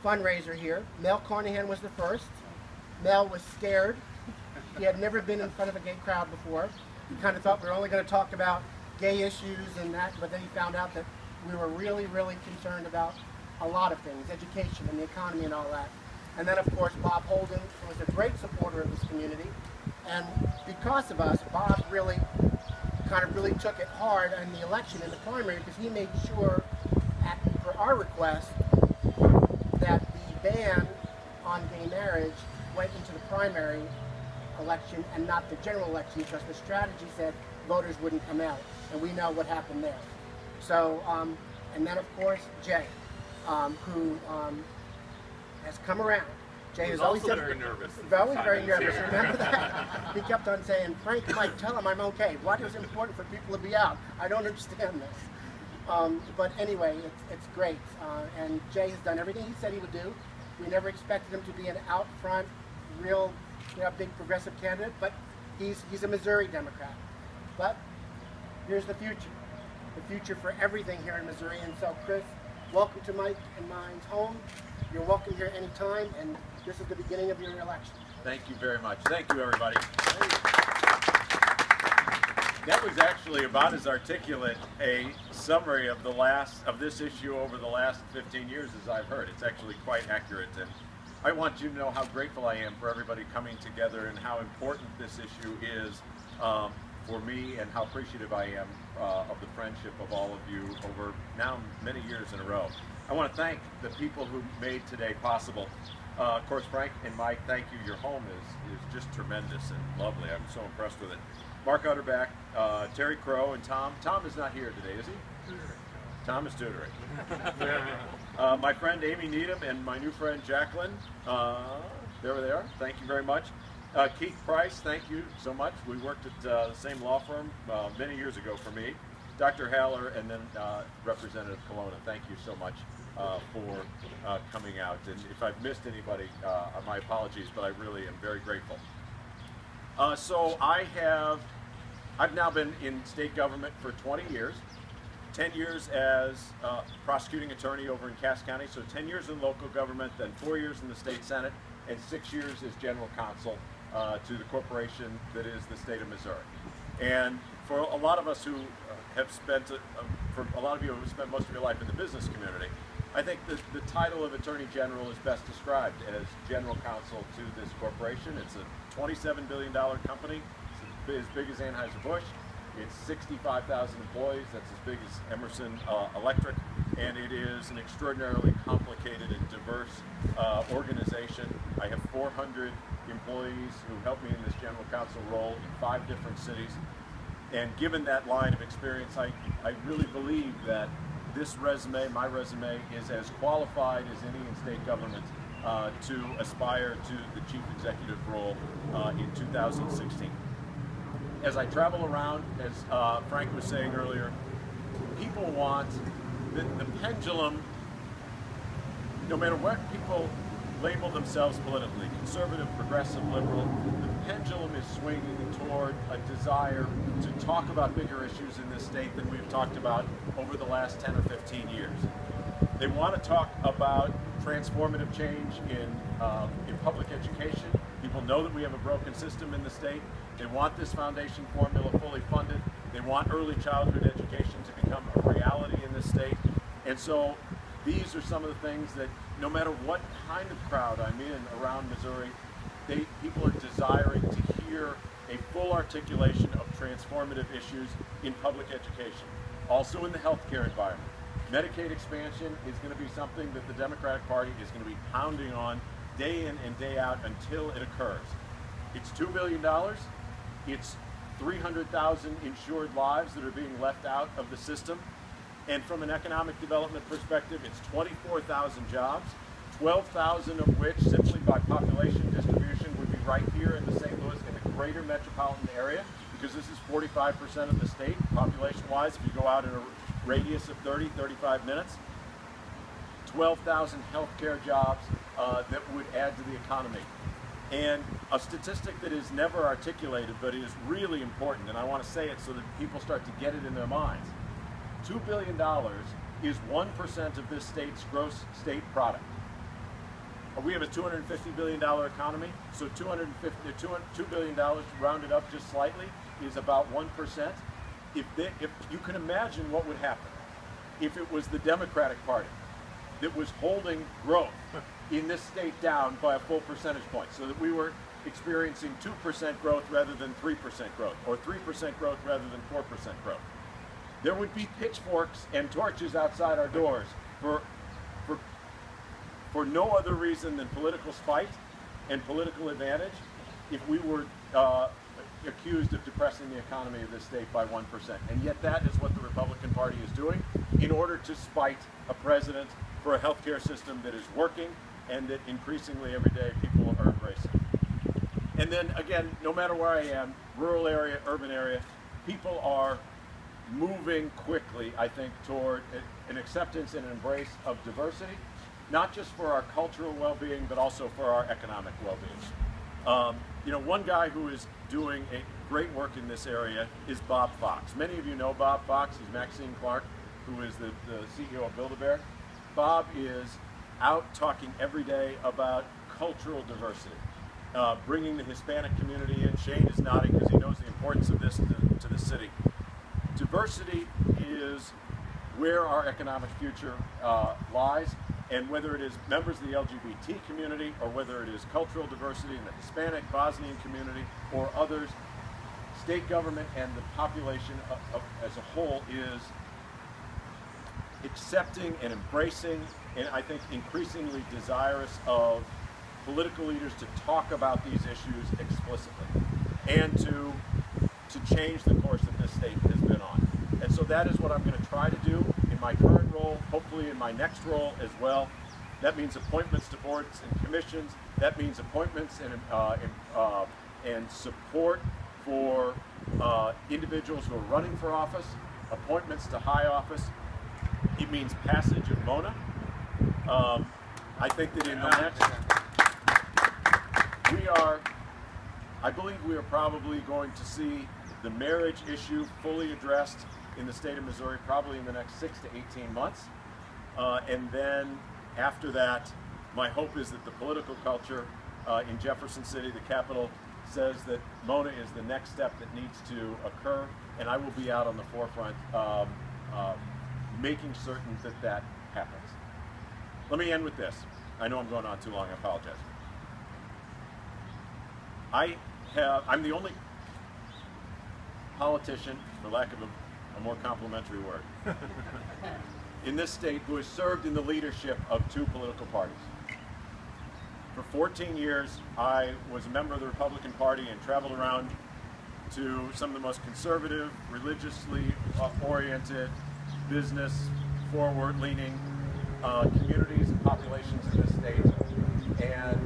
fundraiser here. Mel Carnahan was the first. Mel was scared. He had never been in front of a gay crowd before. He kind of thought we were only going to talk about gay issues and that, but then he found out that we were really, really concerned about a lot of things, education and the economy and all that. And then, of course, Bob Holden was a great supporter of this community. And because of us, Bob really took it hard in the election, in the primary, because he made sure, for our request, that the ban on gay marriage went into the primary election and not the general election, because the strategy said voters wouldn't come out. And we know what happened there. So, and then, of course, Jay, who has come around. Jay is always very nervous. Very nervous. Remember that? He kept on saying, Frank, Mike, tell him I'm okay. What is important for people to be out? I don't understand this. But anyway, it's great. And Jay has done everything he said he would do. We never expected him to be an out front, real, big progressive candidate, but he's a Missouri Democrat. But here's the future for everything here in Missouri. And so, Chris, welcome to Mike and mine's home. You're welcome here anytime, and this is the beginning of your election. Thank you very much. Thank you, everybody. That was actually about as articulate a summary of this issue over the last 15 years as I've heard. It's actually quite accurate, and I want you to know how grateful I am for everybody coming together and how important this issue is for me, and how appreciative I am of the friendship of all of you over now many years in a row. I want to thank the people who made today possible. Of course, Frank and Mike, thank you. Your home is just tremendous and lovely. I'm so impressed with it. Mark Utterback, Terry Crow, and Tom. Tom is not here today, is he? Tutoring. Tom is tutoring. My friend Amy Needham and my new friend Jacqueline. There they are. Thank you very much. Keith Price, thank you so much. We worked at the same law firm many years ago for me. Dr. Haller, and then Representative Colonna, thank you so much for coming out. And if I've missed anybody, my apologies, but I really am very grateful. So I've now been in state government for 20 years, 10 years as prosecuting attorney over in Cass County, so 10 years in local government, then 4 years in the state Senate, and 6 years as general counsel to the corporation that is the state of Missouri. And for a lot of us who have spent, for a lot of you who have spent most of your life in the business community, I think that the title of Attorney General is best described as general counsel to this corporation. It's a $27 billion company. It's as big as Anheuser-Busch. It's 65,000 employees. That's as big as Emerson Electric. And it is an extraordinarily complicated and diverse organization. I have 400 employees who help me in this general counsel role in 5 different cities. And given that line of experience, I really believe that this resume, my resume, is as qualified as any in state government to aspire to the chief executive role in 2016. As I travel around, as Frank was saying earlier, people want the pendulum, no matter what people label themselves politically, conservative, progressive, liberal, the pendulum is swinging toward a desire to talk about bigger issues in this state than we've talked about over the last 10 or 15 years. They want to talk about transformative change in public education. People know that we have a broken system in the state. They want this foundation formula fully funded. They want early childhood education to become a reality in this state. And so these are some of the things that, no matter what kind of crowd I'm in around Missouri, people are desiring to hear a full articulation of transformative issues in public education. Also in the healthcare environment. Medicaid expansion is going to be something that the Democratic Party is going to be pounding on day in and day out until it occurs. It's $2 billion. It's 300,000 insured lives that are being left out of the system. And from an economic development perspective, it's 24,000 jobs, 12,000 of which, simply by population distribution, would be right here in the St. Louis, in the greater metropolitan area, because this is 45% of the state, population-wise. If you go out in a radius of 30, 35 minutes, 12,000 healthcare jobs that would add to the economy. And a statistic that is never articulated, but is really important, and I want to say it so that people start to get it in their minds. $2 billion is 1% of this state's gross state product. We have a $250 billion economy, so $2 billion rounded up just slightly is about 1%. If you can imagine what would happen if it was the Democratic Party that was holding growth in this state down by a full percentage point, so that we were experiencing 2% growth rather than 3% growth, or 3% growth rather than 4% growth. There would be pitchforks and torches outside our doors for no other reason than political spite and political advantage if we were accused of depressing the economy of this state by 1%. And yet that is what the Republican Party is doing in order to spite a president for a healthcare system that is working and that increasingly every day people are embracing. And then again, no matter where I am, rural area, urban area, people are moving quickly, I think, toward an acceptance and an embrace of diversity, not just for our cultural well-being, but also for our economic well-being. You know, one guy who is doing a great work in this area is Bob Fox. Many of you know Bob Fox. He's Maxine Clark, who is the CEO of Build-A-Bear. Bob is out talking every day about cultural diversity, bringing the Hispanic community in. Shane is nodding because he knows the importance of this to the city. Diversity is where our economic future lies, and whether it is members of the LGBT community or whether it is cultural diversity in the Hispanic, Bosnian community or others, state government and the population as a whole is accepting and embracing, and I think increasingly desirous of political leaders to talk about these issues explicitly and to change the course that this state has been on. And so that is what I'm going to try to do in my current role, hopefully in my next role as well. That means appointments to boards and commissions. That means appointments and support for individuals who are running for office, appointments to high office. It means passage of MONA. I think that in the next, I believe we are probably going to see the marriage issue fully addressed in the state of Missouri probably in the next 6 to 18 months. And then after that, my hope is that the political culture in Jefferson City, the capital, says that MONA is the next step that needs to occur, and I will be out on the forefront making certain that that happens. Let me end with this. I know I'm going on too long, I apologize. I'm the only politician, for lack of a more complimentary word, in this state who has served in the leadership of 2 political parties. For 14 years, I was a member of the Republican Party and traveled around to some of the most conservative, religiously oriented, business forward-leaning communities and populations in this state. And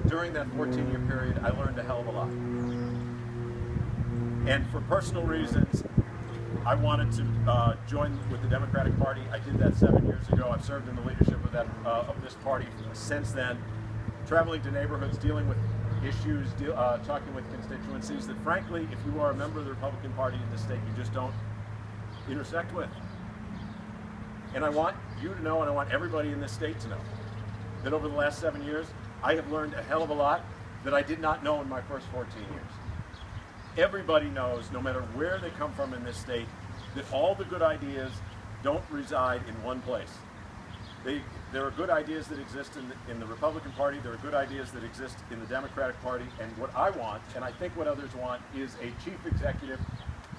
during that 14-year period, I learned a hell of a lot. And for personal reasons, I wanted to join with the Democratic Party. I did that 7 years ago. I've served in the leadership of this party since then, traveling to neighborhoods, dealing with issues, talking with constituencies that, frankly, if you are a member of the Republican Party in this state, you just don't intersect with. And I want you to know, and I want everybody in this state to know, that over the last 7 years, I have learned a hell of a lot that I did not know in my first 14 years. Everybody knows, no matter where they come from in this state, that all the good ideas don't reside in one place. There are good ideas that exist in the Republican Party, there are good ideas that exist in the Democratic Party, and what I want, and I think what others want, is a chief executive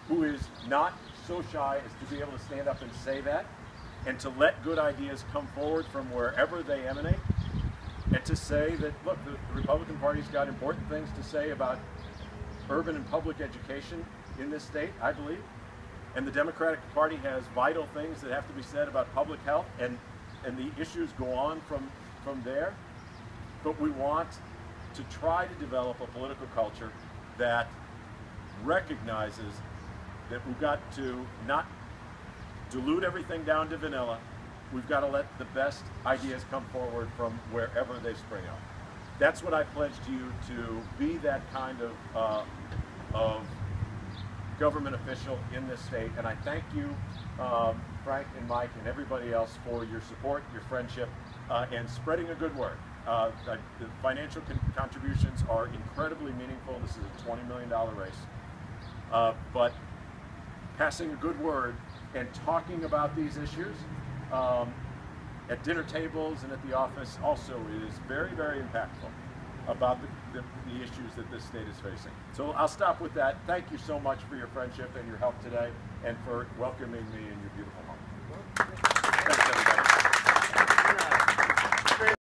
who is not so shy as to be able to stand up and say that, and to let good ideas come forward from wherever they emanate, and to say that, look, the Republican Party's got important things to say about urban and public education in this state, I believe, and the Democratic Party has vital things that have to be said about public health, and the issues go on from there. But we want to try to develop a political culture that recognizes that we've got to not dilute everything down to vanilla. We've got to let the best ideas come forward from wherever they spring up. That's what I pledge to you, to be that kind of government official in this state. And I thank you, Frank and Mike and everybody else, for your support, your friendship, and spreading a good word. The financial contributions are incredibly meaningful. This is a $20 million race. But passing a good word and talking about these issues at dinner tables and at the office also is very, very impactful about the issues that this state is facing. So I'll stop with that. Thank you so much for your friendship and your help today, and for welcoming me in your beautiful home. Thanks, everybody.